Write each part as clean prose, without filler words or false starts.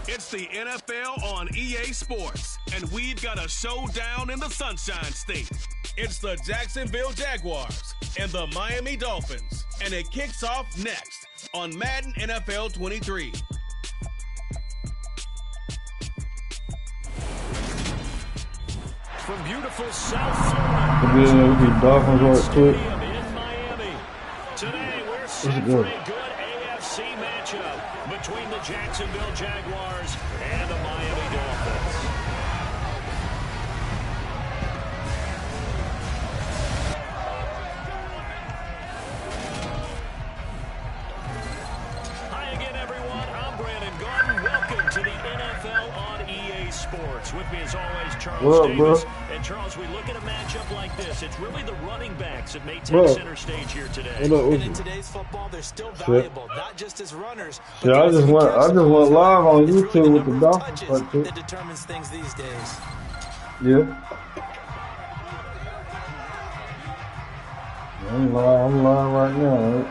It's the NFL on EA Sports, and we've got a showdown in the Sunshine State. It's the Jacksonville Jaguars and the Miami Dolphins, and it kicks off next on Madden NFL 23. From beautiful South Florida, Stadium in Miami. Today we're set for a good AFC matchup between the Jacksonville Jaguars and the Miami Dolphins. Hi again, everyone. I'm Brandon Garden. Welcome to the NFL on EA Sports. With me, as always, Charles Davis. And Charles, we look at a matchup like this. It's really the running backs that may take center stage here today. And in today's football, they're still valuable, not just as runners. But I just went live on YouTube with the Dolphins. That determines things these days. Yeah. I'm live right now. Right?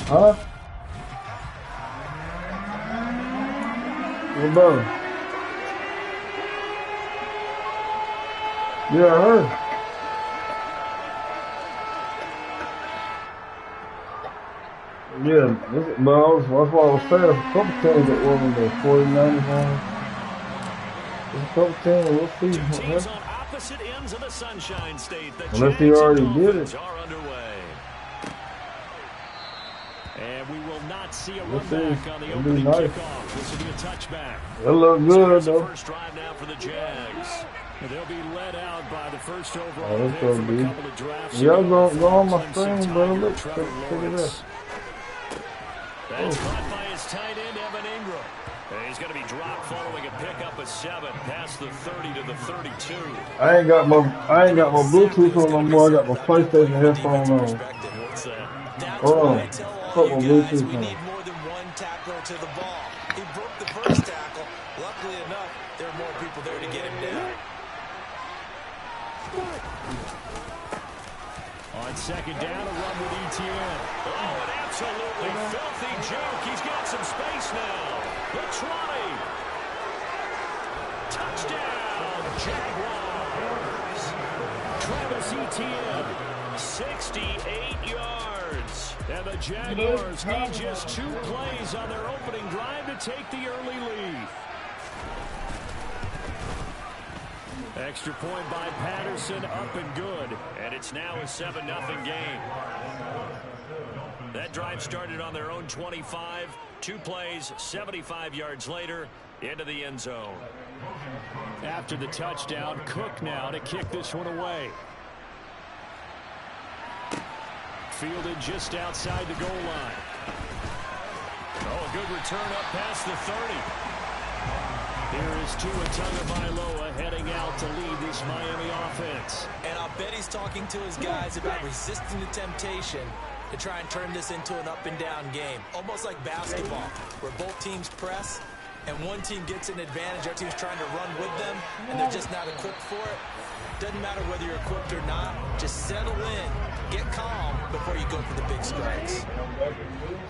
Huh? What about it? Yeah, I heard. Yeah, that's what I was saying. There's a couple teams that won the 49ers on. There's a couple teams, we'll see. Two teams on opposite ends of the Sunshine State. Unless he already did it. Are underway. And we will not see a run back on the opening kickoff. This will be a touchback. That look good, though. First drive now for the Jags. And they'll be led out by the first overall pick from a couple of drafts. Y'all go on my screen, bro. Look, check it out. That's caught by his tight end, Evan Ingram. And he's going to be dropped following a pickup of 7 past the 30 to the 32. I ain't got my Bluetooth on no more. I got my PlayStation headphone on. What's that? Hold on. Put my Bluetooth We on. need more than one tackler to the ball. He broke the first tackle. Luckily enough, there are more people there to get him down. On second down, a run with ETN. Oh, an absolutely filthy joke. He's got some space now. The try. Touchdown, Jaguars. Travis Etienne, 68 yards. And the Jaguars need just 2 plays on their opening drive to take the early lead. Extra point by Patterson, up and good. And it's now a 7-0 game. That drive started on their own 25. 2 plays, 75 yards later, into the end zone. After the touchdown, Cook now to kick this one away. Fielded just outside the goal line. Oh, a good return up past the 30. Here is Tua Tagovailoa heading out to lead this Miami offense. And I'll bet he's talking to his guys about resisting the temptation to try and turn this into an up-and-down game. Almost like basketball, where both teams press, and one team gets an advantage, our team's trying to run with them, and they're just not equipped for it. Doesn't matter whether you're equipped or not. Just settle in, get calm before you go for the big strikes.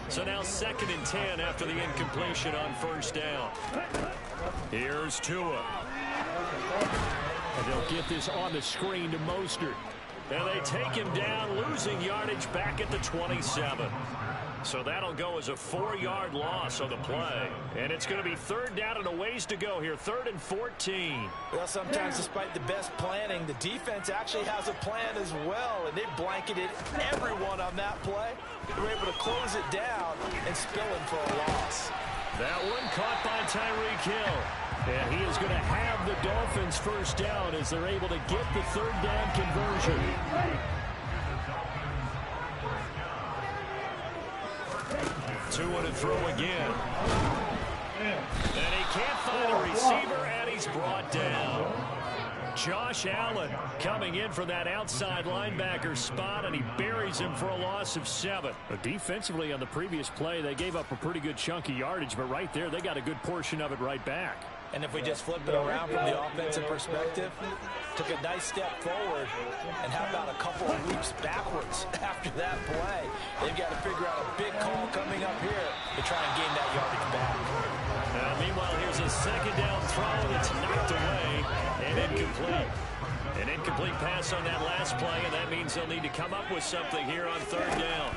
So now 2nd and 10 after the incompletion on first down. Here's Tua. And they'll get this on the screen to Mostert. And they take him down, losing yardage back at the 27. So that'll go as a 4-yard loss on the play. And it's going to be 3rd down and a ways to go here. 3rd and 14. Well, sometimes despite the best planning, the defense actually has a plan as well. And they blanketed everyone on that play. They were able to close it down and spill him for a loss. That one caught by Tyreek Hill. And he is going to have the Dolphins first down as they're able to get the 3rd down conversion. Tua to throw again. And he can't find a receiver, and he's brought down. Josh Allen coming in for that outside linebacker spot, and he buries him for a loss of 7. But defensively on the previous play, they gave up a pretty good chunk of yardage, but right there, they got a good portion of it right back. And if we just flip it around from the offensive perspective, took a nice step forward, and how about a couple of leaps backwards after that play? They've got to figure out a big call coming up here to try and gain that yardage back. Meanwhile, here's a second down throw that's knocked away and incomplete. An incomplete pass on that last play, and that means they'll need to come up with something here on third down.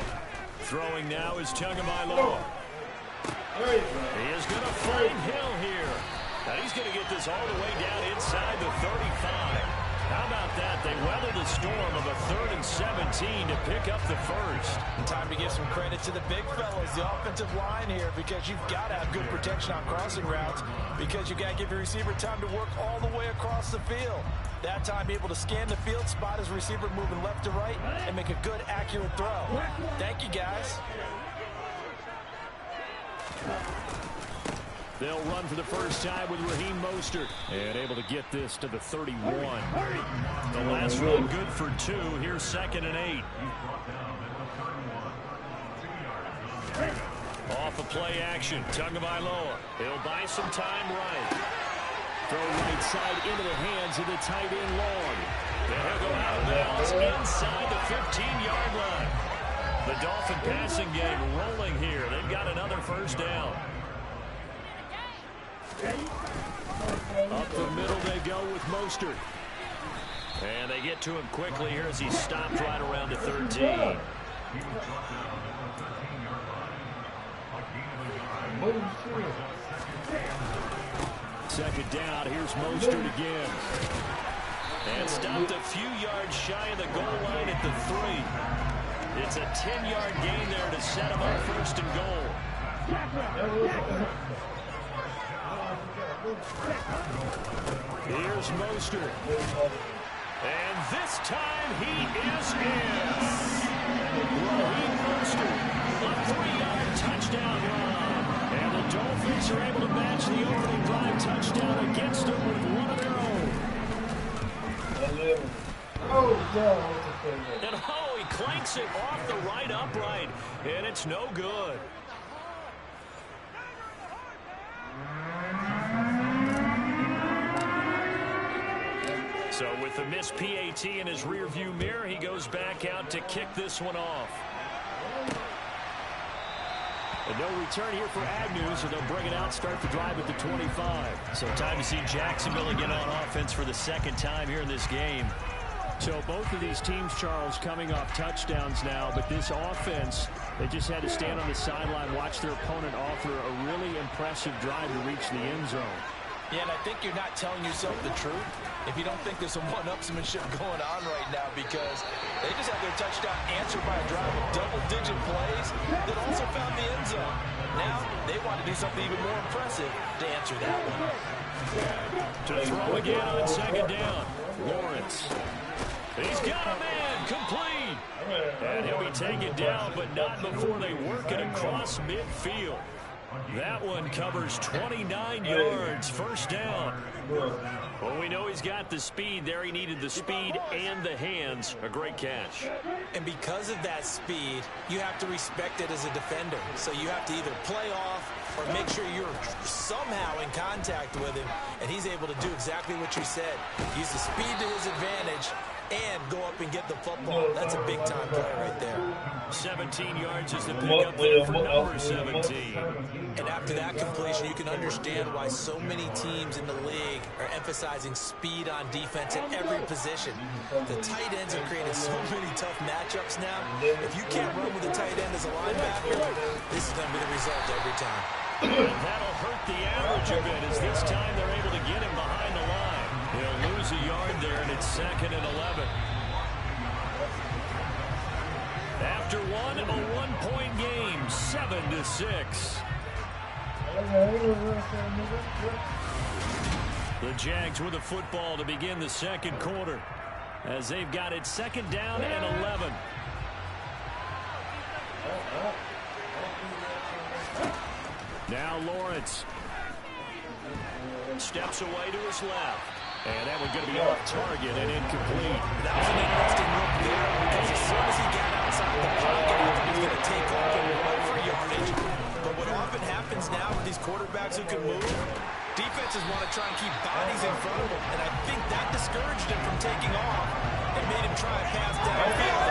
Throwing now is Tagovailoa. He is going to find Hill here. Now he's going to get this all the way down inside the 35. How about that? They weathered the storm of a 3rd and 17 to pick up the first. Time to give some credit to the big fellas, the offensive line here, because you've got to have good protection on crossing routes, because you've got to give your receiver time to work all the way across the field. That time able to scan the field, spot his receiver moving left to right, and make a good, accurate throw. Thank you, guys. They'll run for the first time with Raheem Mostert. And able to get this to the 31. The last run good for 2. Here's 2nd and 8. Off of play action. Tagovailoa. He'll buy some time right. Throw right side into the hands of the tight end Long. And he'll go out of bounds inside the 15-yard line. The Dolphin passing game rolling here. They've got another first down. Up the middle they go with Mostert. And they get to him quickly here as he stopped right around the 13. Second down, here's Mostert again. And stopped a few yards shy of the goal line at the 3. It's a 10-yard gain there to set him up 1st and goal. Here's Mostert. And this time he is in. Raheem Mostert, a 3-yard touchdown run. And the Dolphins are able to match the opening drive touchdown against them with one of their own. And he clanks it off the right upright. And it's no good. So with the missed PAT in his rearview mirror, he goes back out to kick this one off. And no return here for Agnew, so they'll bring it out, start the drive at the 25. So time to see Jacksonville again on offense for the 2nd time here in this game. So both of these teams, Charles, coming off touchdowns now, but this offense, they just had to stand on the sideline, watch their opponent offer a really impressive drive to reach the end zone. Yeah, and I think you're not telling yourself the truth if you don't think there's some one-upsmanship going on right now, because they just had their touchdown answered by a drive of double-digit plays that also found the end zone. Now they want to do something even more impressive to answer that one. To throw again on 2nd down, Lawrence. He's got a man, complete. And he'll be taken down, but not before they work it across midfield. That one covers 29 yards, 1st down. Well, we know he's got the speed there. He needed the speed and the hands. A great catch. And because of that speed, you have to respect it as a defender. So you have to either play off or make sure you're somehow in contact with him, and he's able to do exactly what you said. Use the speed to his advantage and go up and get the football. That's a big-time play right there. 17 yards is the pickup there for number 17. And after that completion, you can understand why so many teams in the league are emphasizing speed on defense at every position. The tight ends are creating so many tough matchups now. If you can't run with a tight end as a linebacker, this is going to be the result every time. That'll hurt the average a bit, as this time they're able to get him behind the line. He'll lose a yard there, and it's 2nd and 11. After one, a 1-point game, 7-6. The Jags with a football to begin the 2nd quarter, as they've got it 2nd down and 11. Now Lawrence steps away to his left. And that one's going to be off target and incomplete. That was an interesting look there, because as soon as he got outside the pocket, he was going to take off and run for yardage. But what often happens now with these quarterbacks who can move, defenses want to try and keep bodies in front of them. And I think that discouraged him from taking off and made him try and pass downfield.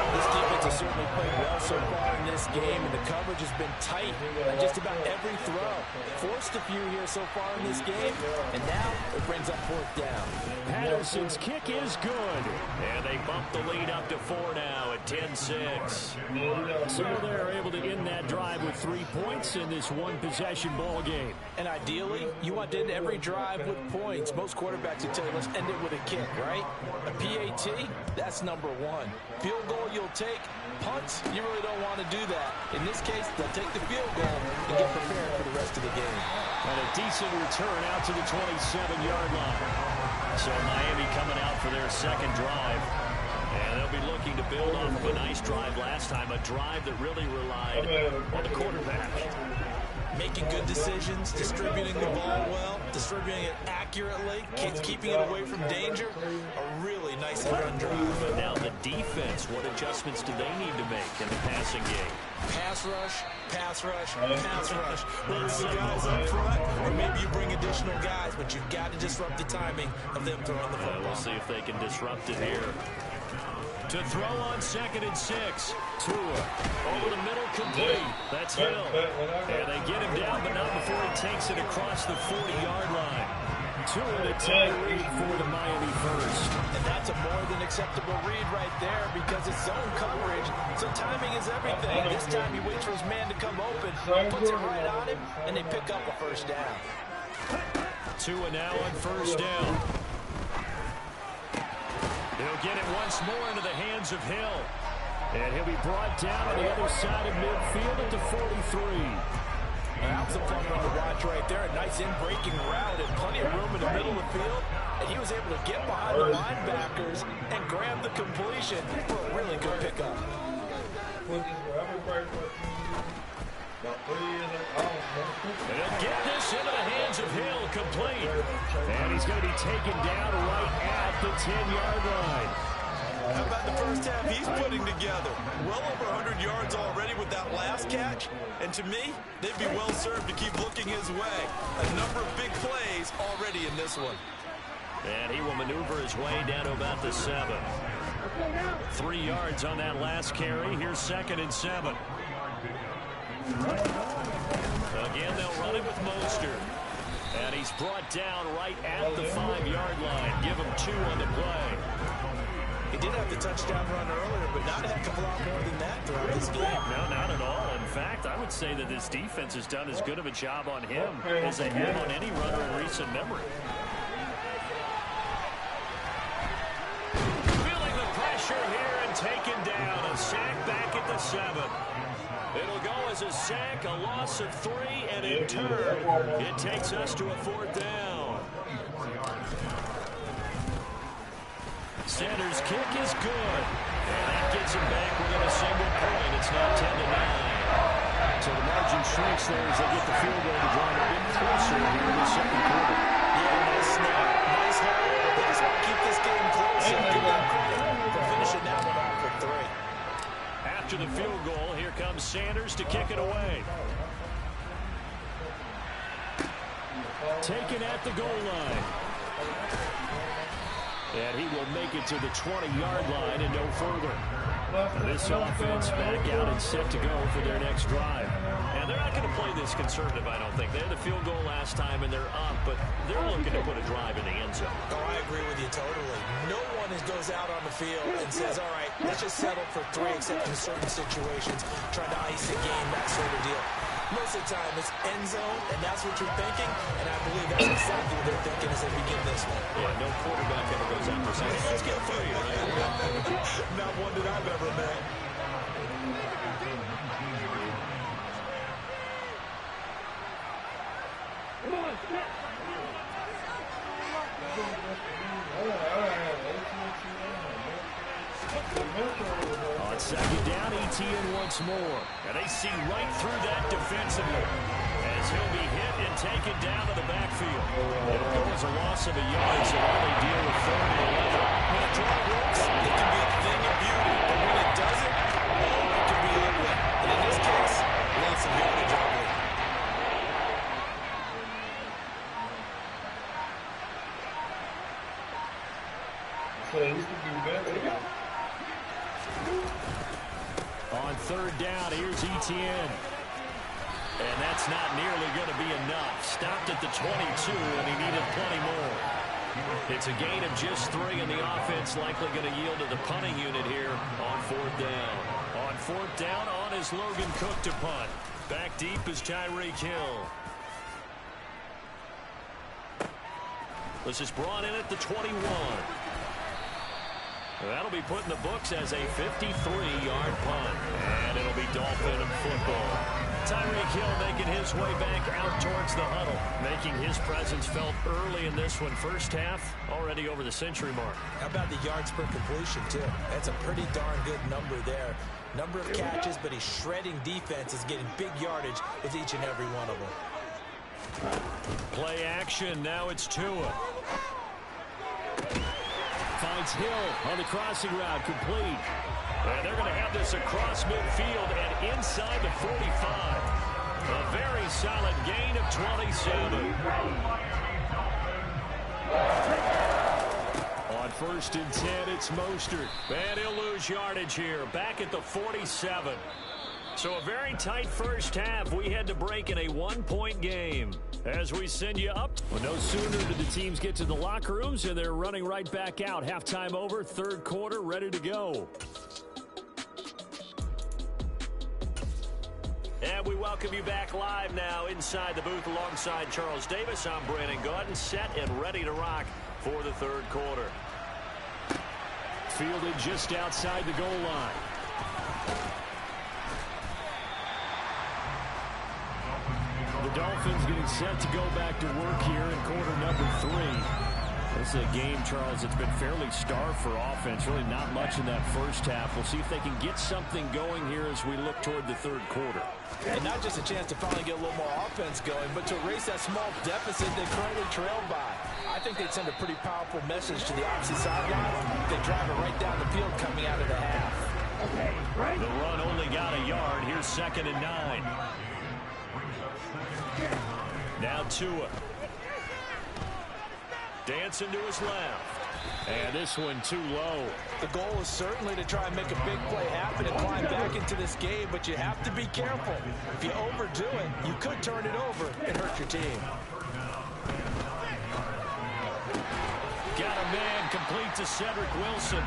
This defensive has certainly played well so far in this game, and the coverage has been tight on just about every throw. Forced a few here so far in this game, and now it brings up 4th down. Patterson's kick is good. And they bump the lead up to 4 now at 10-6. So they're able to end that drive with 3 points in this one-possession ball game. And ideally, you want to end every drive with points. Most quarterbacks would tell you, let's end it with a kick, right? A PAT, that's number 1. Field goal you'll take. Punts, you really don't want to do that. In this case, they'll take the field goal and get prepared for the rest of the game. And a decent return out to the 27-yard line. So Miami coming out for their second drive. And they'll be looking to build off of a nice drive last time, a drive that really relied on the quarterback. Making good decisions, distributing the ball well, distributing it accurately, keeping it away from danger. A really nice run drive. But now the defense, what adjustments do they need to make in the passing game? Pass rush, pass rush, pass rush. Whether it's the guys up front or maybe you bring additional guys, but you've got to disrupt the timing of them throwing the football. We'll see if they can disrupt it here. To throw on 2nd and 6. Tua over the middle, complete. That's Hill. And they get him down, but not before he takes it across the 40-yard line. Tua to tie lead for the Miami first. And that's a more than acceptable read right there because it's zone coverage, so timing is everything. This time he waits for his man to come open, puts it right on him, and they pick up a 1st down. Tua now on 1st down. He'll get it once more into the hands of Hill. And he'll be brought down on the other side of midfield at the 43. That was a fun one to watch right there. A nice in-breaking route and plenty of room in the middle of the field. And he was able to get behind the linebackers and grab the completion for a really good pickup. And he'll get this into the hands of Hill, complete. And he's going to be taken down right at the 10-yard line. How about the first half he's putting together? Well over 100 yards already with that last catch. And to me, they'd be well served to keep looking his way. A number of big plays already in this one. And he will maneuver his way down to about the 7. 3 yards on that last carry. Here's 2nd and 7. Again, they'll run it with Mostert. And he's brought down right at the 5-yard line. Give him 2 on the play. He did have the touchdown run earlier, but not a heck of a lot more than that throughout this game. No, not at all. In fact, I would say that this defense has done as good of a job on him as they have on any runner in recent memory. Feeling the pressure here and taken down. A sack back at the 7. It'll go as a sack, a loss of 3, and in turn, it takes us to a 4th down. Sanders' kick is good. And that gets him back within a single point. It's now 10-9. So the margin shrinks there as they get the field goal to drive a bit closer here in the 2nd quarter. Yeah, nice snap. Nice hold. They just want to keep this game close and give them credit for finishing that one off for 3. After the field goal, here comes Sanders to kick it away. Taken at the goal line. And he will make it to the 20-yard line and no further. This offense back out and set to go for their next drive. And they're not going to play this conservative, I don't think. They had the field goal last time and they're up, but they're looking to put a drive in the end zone. Oh, I agree with you totally. No one goes out on the field and says, all right, let's just settle for 3 except in certain situations, trying to ice a game, that sort of deal. Most of the time, it's end zone, and that's what you're thinking, and I believe that's exactly what they're thinking as they begin this one. Yeah, no quarterback ever goes out for saying, let's get 3, right? Not one that I've ever met. On 2nd down, ETN once more. And they see right through that defensively as he'll be hit and taken down to the backfield. It'll go as a loss of a yard, so now they deal with 3rd and 11. When a draw works, it can be a thing of beauty, but when it doesn't, oh, it can be ugly. And in this case, lots of yardage ugly. So you can do better. third down. Here's Etienne. And that's not nearly going to be enough. Stopped at the 22, and he needed plenty more. It's a gain of just 3, and the offense likely going to yield to the punting unit here on fourth down. On fourth down, on is Logan Cook to punt. Back deep is Tyreek Hill. This is brought in at the 21. That'll be put in the books as a 53-yard punt. And it'll be Dolphin football. Tyreek Hill making his way back out towards the huddle, making his presence felt early in this one. First half, already over the century mark. How about the yards per completion, too? That's a pretty darn good number there. Number of catches, but he's shredding defenses, getting big yardage with each and every one of them. Play action. Now it's Tua. Finds Hill on the crossing route, complete. And they're going to have this across midfield and inside the 45. A very solid gain of 27. On 1st and 10, it's Mostert. And he'll lose yardage here, back at the 47. So a very tight first half. We had to break in a 1-point game. As we send you up. Well, no sooner did the teams get to the locker rooms, and they're running right back out. Halftime over, third quarter, ready to go. And we welcome you back live now inside the booth alongside Charles Davis. I'm Brandon Gaudin, set and ready to rock for the third quarter. Fielded just outside the goal line. The Dolphins getting set to go back to work here in quarter number 3. This is a game, Charles, that's been fairly starved for offense. Really not much in that first half. We'll see if they can get something going here as we look toward the third quarter. And not just a chance to finally get a little more offense going, but to erase that small deficit they currently trailed by. I think they'd send a pretty powerful message to the opposite sideline. They drive it right down the field coming out of the half. The run only got a yard. Here's 2nd and 9. Now Tua. Dancing to his left. And this one too low. The goal is certainly to try and make a big play happen and climb back into this game, but you have to be careful. If you overdo it, you could turn it over and hurt your team. Got a man complete to Cedric Wilson.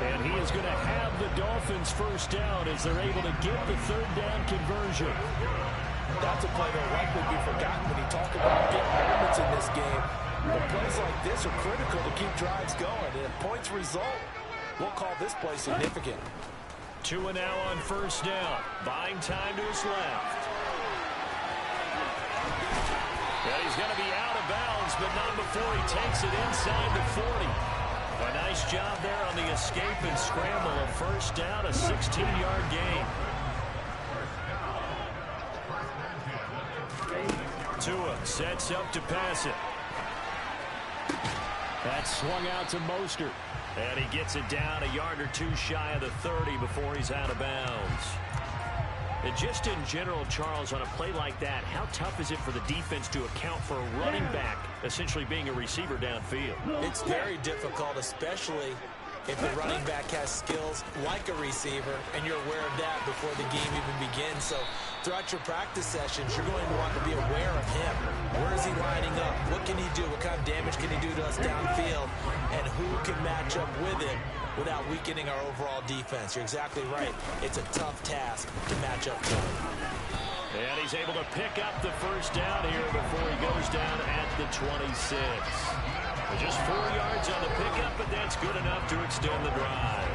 And he is going to have the Dolphins first down as they're able to get the third down conversion. That's a play that will likely be forgotten when you talk about big moments in this game. But plays like this are critical to keep drives going. And if points result, we'll call this play significant. Tua now on first down. Buying time to his left. And he's going to be out of bounds, but not before he takes it inside the 40. A nice job there on the escape and scramble. A first down, a 16-yard gain. Tua sets up to pass it. That's swung out to Mostert. And he gets it down a yard or two shy of the 30 before he's out of bounds. And just in general, Charles, on a play like that, how tough is it for the defense to account for a running back essentially being a receiver downfield? It's very difficult, especially if the running back has skills like a receiver, and you're aware of that before the game even begins. So throughout your practice sessions, you're going to want to be aware of him. Where is he lining up? What can he do? What kind of damage can he do to us downfield? And who can match up with him without weakening our overall defense? You're exactly right. It's a tough task to match up to him. And he's able to pick up the first down here before he goes down at the 26. Just 4 yards on the pickup, but that's good enough to extend the drive.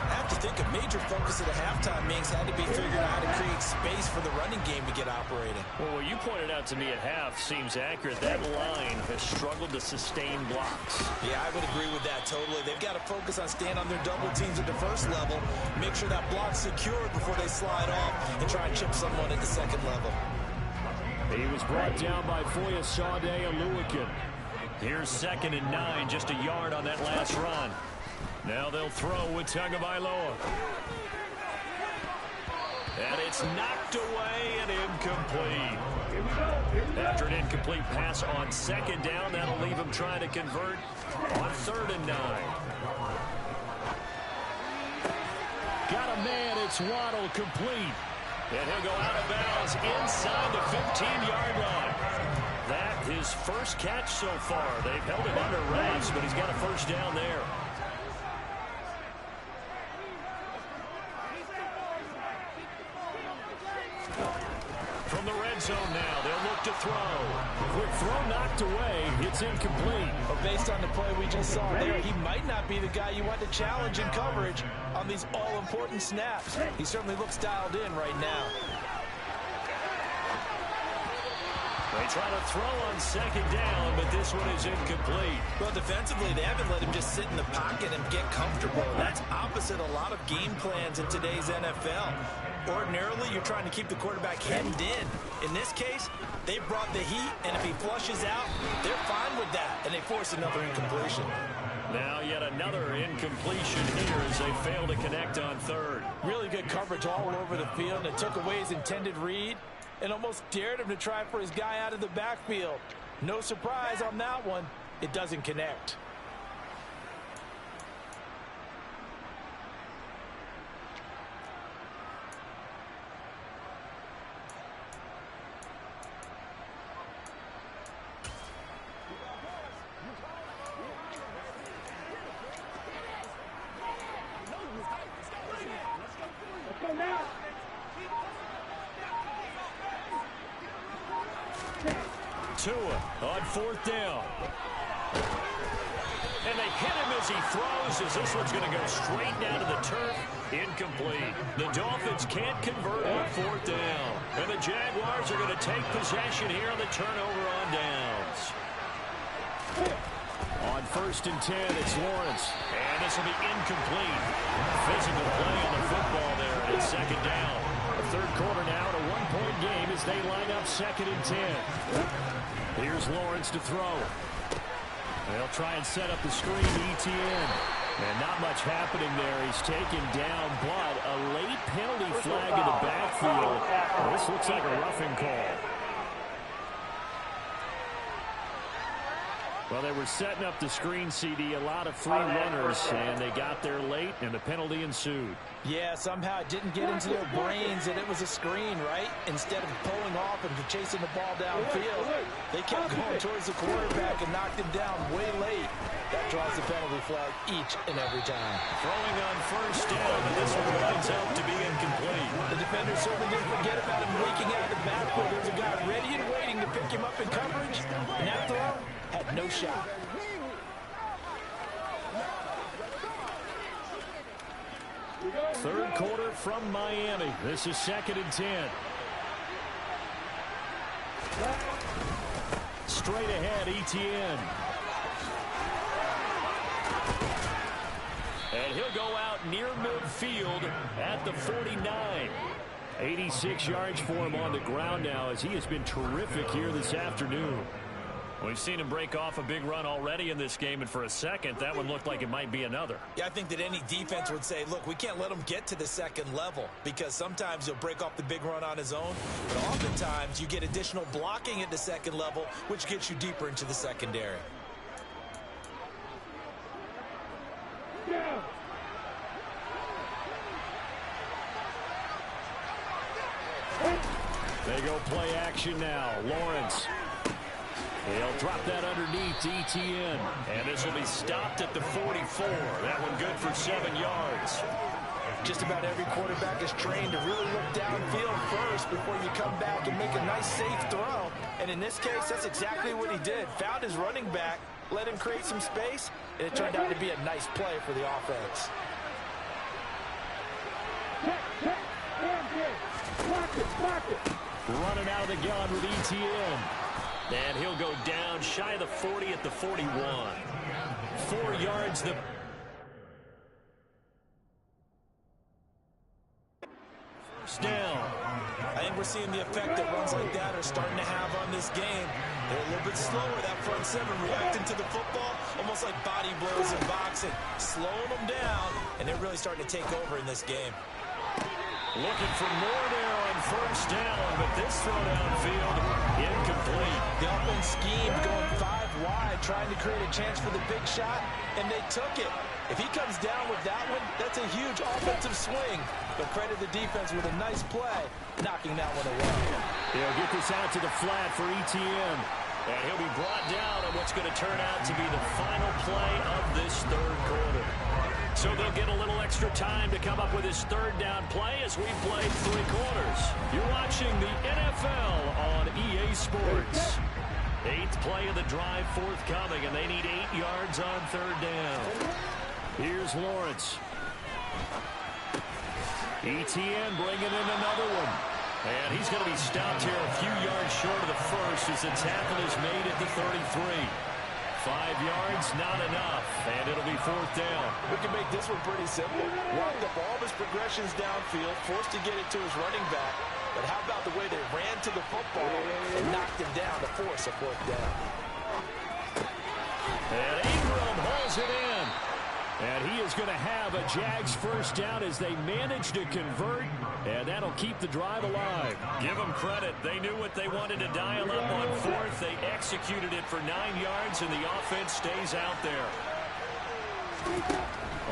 I have to think a major focus of the halftime meetings had to be figuring out how to create space for the running game to get operating. Well, what you pointed out to me at half seems accurate. That line has struggled to sustain blocks. Yeah, I would agree with that totally. They've got to focus on staying on their double teams at the first level, make sure that block's secured before they slide off, and try and chip someone at the second level. He was brought down by Foya Sade Aluakin. Here's 2nd and 9, just a yard on that last run. Now they'll throw with Tagovailoa. And it's knocked away and incomplete. After an incomplete pass on 2nd down, that'll leave him trying to convert on 3rd and 9. Got a man, it's Waddle complete. And he'll go out of bounds inside the 15-yard line. That his first catch so far. They've held him under wraps, but he's got a first down there. From the red zone now, they'll look to throw. Quick throw knocked away. It's incomplete. Well, based on the play we just saw there, he might not be the guy you want to challenge in coverage on these all-important snaps. He certainly looks dialed in right now. They try to throw on second down, but this one is incomplete. Well, defensively, they haven't let him just sit in the pocket and get comfortable. That's opposite a lot of game plans in today's NFL. Ordinarily, you're trying to keep the quarterback hemmed in. In this case, they brought the heat, and if he flushes out, they're fine with that, and they force another incompletion. Now yet another incompletion here as they fail to connect on third. Really good coverage all over the field, and it took away his intended read and almost dared him to try for his guy out of the backfield. No surprise on that one. It doesn't connect. Tua on fourth down. And they hit him as he throws, as this one's going to go straight down to the turf. Incomplete. The Dolphins can't convert on fourth down. And the Jaguars are going to take possession here on the turnover on downs. On 1st and 10, it's Lawrence. And this will be incomplete. Physical play on the football there, and it's second down. The third quarter now at a one-point game as they line up 2nd and 10. Here's Lawrence to throw. They'll try and set up the screen to ETN. And not much happening there. He's taken down, but a late penalty flag in the backfield. Well, this looks like a roughing call. Well, they were setting up the screen, CD, a lot of free runners, and they got there late, and the penalty ensued. Yeah, somehow it didn't get into their brains that it was a screen, right? Instead of pulling off and chasing the ball downfield, they kept going towards the quarterback and knocked him down way late. That draws the penalty flag each and every time. Throwing on first down, and this one winds up to be incomplete. The defender certainly didn't forget about him leaking out of the backfield. There's a guy ready and waiting to pick him up in coverage, and that throw had no shot. Third quarter from Miami. This is 2nd and 10. Straight ahead, ETN. And he'll go out near midfield at the 49. 86 yards for him on the ground now as he has been terrific here this afternoon. We've seen him break off a big run already in this game, and for a second, that one looked like it might be another. Yeah, I think that any defense would say, look, we can't let him get to the second level because sometimes he'll break off the big run on his own, but oftentimes you get additional blocking at the second level, which gets you deeper into the secondary. They go play action now. Lawrence. He'll drop that underneath to ETN. And this will be stopped at the 44. That one good for 7 yards. Just about every quarterback is trained to really look downfield first before you come back and make a nice, safe throw. And in this case, that's exactly what he did. Found his running back, let him create some space, and it turned out to be a nice play for the offense. Running out of the gun with ETN. And he'll go down shy of the 40 at the 41. 4 yards. The first down. I think we're seeing the effect that runs like that are starting to have on this game. They're a little bit slower, that front seven, reacting to the football, almost like body blows in boxing, slowing them down, and they're really starting to take over in this game. Looking for more there on first down, but this throw downfield, incomplete. The offense schemed going 5 wide, trying to create a chance for the big shot, and they took it. If he comes down with that one, that's a huge offensive swing. but credit the defense with a nice play, knocking that one away. He'll get this out to the flat for Etienne. And he'll be brought down on what's going to turn out to be the final play of this third quarter. So they'll get a little extra time to come up with his third down play as we've played 3 quarters. You're watching the NFL on EA Sports. 8th play of the drive forthcoming, and they need 8 yards on third down. Here's Lawrence. Etienne bringing in another one. And he's going to be stopped here a few yards short of the first as the tackle is made at the 33. 5 yards, not enough, and it'll be 4th down. We can make this one pretty simple. Walked up all of his progressions downfield, forced to get it to his running back. But how about the way they ran to the football and knocked him down to force a 4th down? And Ingram hauls it in. And he is going to have a Jags first down as they manage to convert, and that'll keep the drive alive. Give them credit. They knew what they wanted to dial up on 4th. They executed it for 9 yards, and the offense stays out there.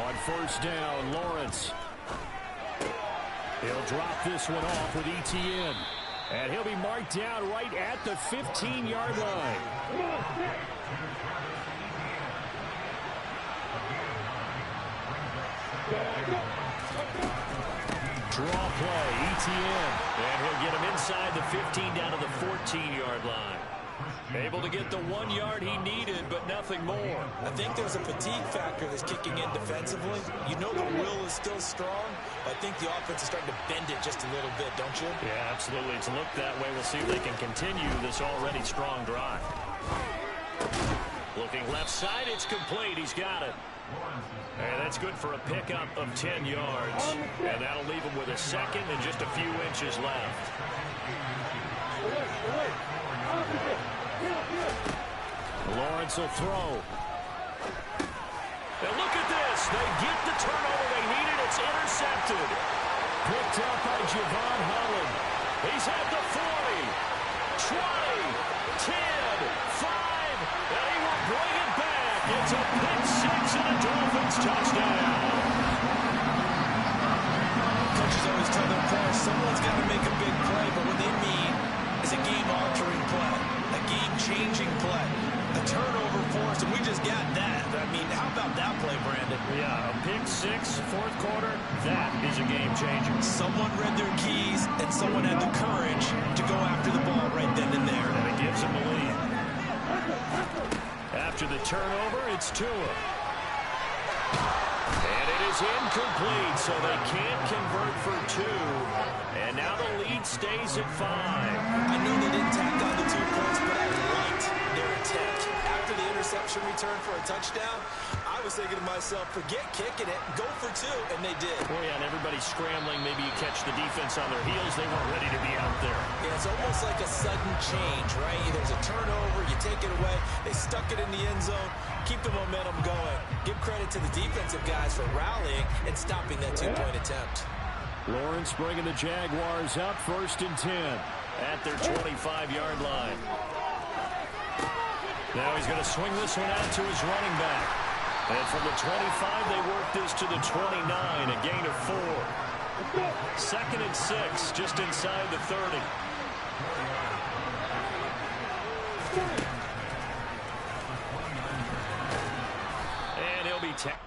On first down, Lawrence. He'll drop this one off with Etienne. And he'll be marked down right at the 15-yard line. Draw play, Etienne. And he'll get him inside the 15 down to the 14-yard line. Able to get the 1 yard he needed, but nothing more. I think there's a fatigue factor that's kicking in defensively. You know the will is still strong, but I think the offense is starting to bend it just a little bit, don't you? Yeah, absolutely. It's looked that way. We'll see if they can continue this already strong drive. Looking left side, it's complete. He's got it. And that's good for a pickup of 10 yards. And that'll leave him with a second and just a few inches left. Lawrence will throw. And look at this. They get the turnover they needed. It's intercepted. Picked up by Javon Holland. He's at the 40, 20, 10, 5, and he will bring it back. It's a pick six and a Dolphins touchdown. Coaches always tell their players someone's got to make a big play, but what they mean is a game-altering play, a game-changing play, a turnover force, and we just got that. I mean, how about that play, Brandon? Yeah, a pick six, 4th quarter, that is a game-changer. Someone read their keys, and someone had the courage to go after the ball right then and there. And it gives them a lead. After the turnover, it's Tua. And it is incomplete, so they can't convert for 2. And now the lead stays at 5. I know they didn't tack on the 2 points, but I liked their attempt. After the interception return for a touchdown, I was thinking to myself, forget kicking it, go for 2, and they did. Oh, yeah, and everybody's scrambling. Maybe you catch the defense on their heels. They weren't ready to be out there. Yeah, it's almost like a sudden change, right? There's a turnover, you take it away, they stuck it in the end zone, keep the momentum going. Give credit to the defensive guys for rallying and stopping that 2-point attempt. Lawrence bringing the Jaguars up 1st and 10 at their 25-yard line. Now he's going to swing this one out to his running back. And from the 25, they work this to the 29, a gain of 4. 2nd and 6, just inside the 30. And he'll be tackled.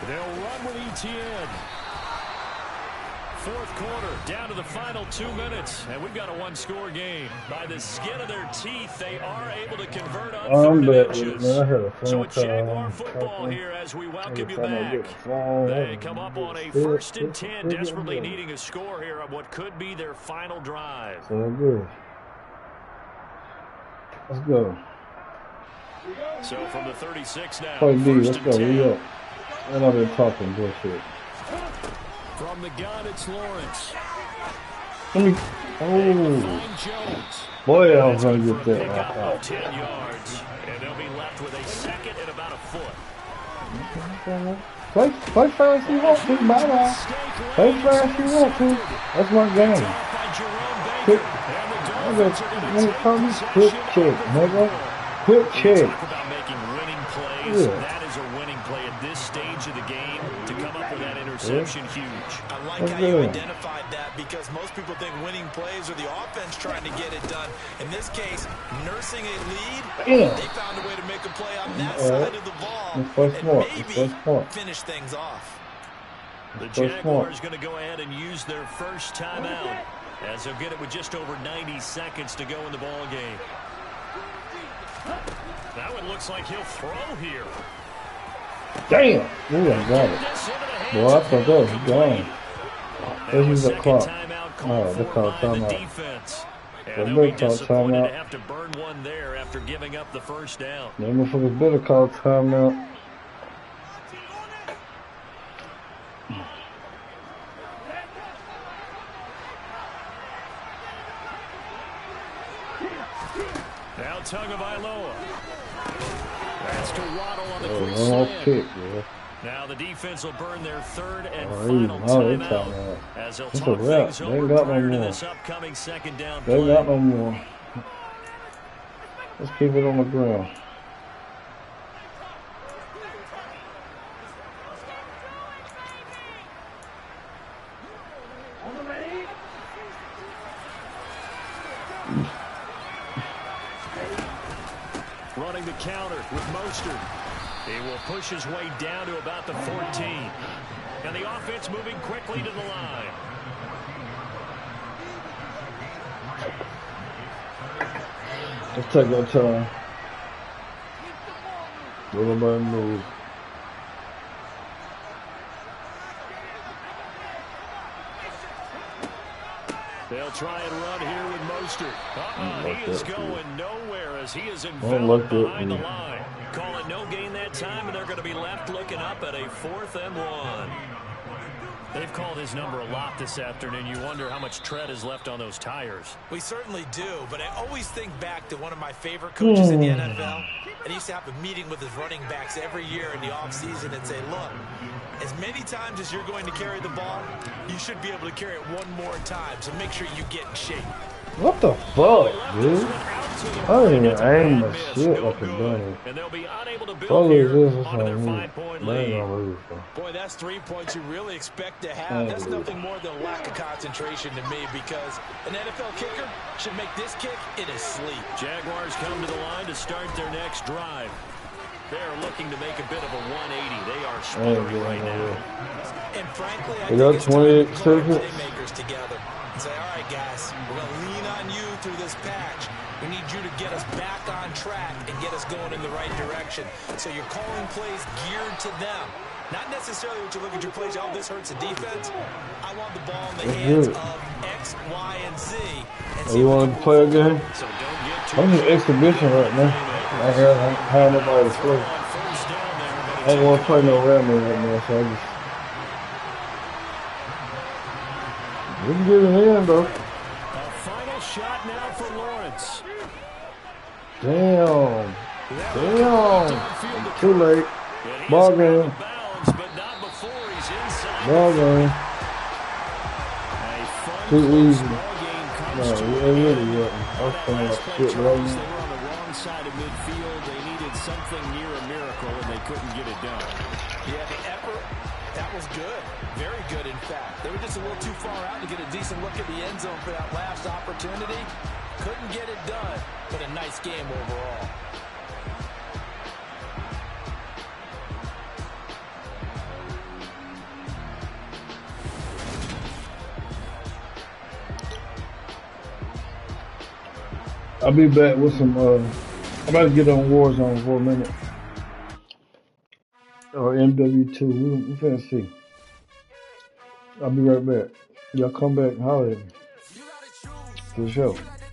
They'll run with Etienne. Fourth quarter, down to the final 2 minutes, and we've got a one-score game. By the skin of their teeth, they are able to convert on third and inches. So it's Jaguar football here as we welcome you back. They come up on a 1st and 10, desperately needing a score here on what could be their final drive. Let's go. So from the 36 now, Play D, 1st let's and go. 10. We up. We're not even talking bullshit. From the gun, it's Lawrence. Let me. Oh. Boy, I was going to get that. Pickup of 10 yards, and they'll be left with a second and about a foot. Play fast you want to, bye-bye. Play fast you want to. That's my game. Quick. Quick check, nigga. Quick check. Talk about making winning plays. Yeah. That is a winning play at this stage of the game. To come up with that interception, huge. I like how you identified that because most people think winning plays are the offense trying to get it done. In this case, nursing a lead, they found a way to make a play on that side of the ball and maybe finish things off. The Jaguars going to go ahead and use their first timeout as they'll get it with just over 90 seconds to go in the ball game. That one looks like he'll throw here. Damn! Ooh, I got it. Boy, I thought that was gone. Let's use the clock. Oh, they call timeout. They better call timeout. Have to burn one there after giving up the first down. They motherfuckers better call timeout. Now Tagovailoa. That's to Waddle on the quick slant. Now the defense will burn their third and final timeout as they'll talk things over prior to this upcoming second down play. They got no more. Let's keep it on the ground. Running the counter with Mostert. He will push his way down to about the 14. And the offense moving quickly to the line. Let's take our time. Everybody move. They'll try and run here with Mostert. He is going nowhere as he is enveloped behind the line. Call it no gain that time, and they're going to be left looking up at a 4th and 1. They've called his number a lot this afternoon. You wonder how much tread is left on those tires. We certainly do, but I always think back to one of my favorite coaches in the NFL. And he used to have a meeting with his running backs every year in the offseason and say, look, as many times as you're going to carry the ball, you should be able to carry it one more time, so make sure you get in shape. What the fuck, dude? I didn't even aim the shit like a dummy. And they'll be unable to build on their 5-point lead. Boy, that's 3 points you really expect to have. That's nothing more than a lack of concentration to me because an NFL kicker should make this kick in his sleep. Jaguars come to the line to start their next drive. They're looking to make a bit of a 180. They are sputtering right now. And frankly, I think it's time to put playmakers together and say, all right, guys, we're going to lean on you through this patch. We need you to get us back on track and get us going in the right direction. So you're calling plays geared to them. Not necessarily what you look at your plays, oh, this hurts the defense. I want the ball in the hands of X, Y, and Z. And you want to play a game? So don't get too I'm in exhibition right now. I have nobody to play. I ain't want to play no Rambo right now, so I just... We can get it in, though. A final shot now for Lawrence. Damn. Too late. Ball game. Ball game. Too easy. No, it really wasn't. I was playing like shit right now. They were on the wrong side of midfield. They needed something near a miracle, and they couldn't get it done. Yeah, the effort, that was good. Very good, in fact. They were just a little too far out to get a decent look at the end zone for that last opportunity. Couldn't get it done, but a nice game overall. I'll be back with some, I'm about to get on Warzone for a minute. Or MW2, we finna see. I'll be right back. Y'all come back and holler at me. For sure.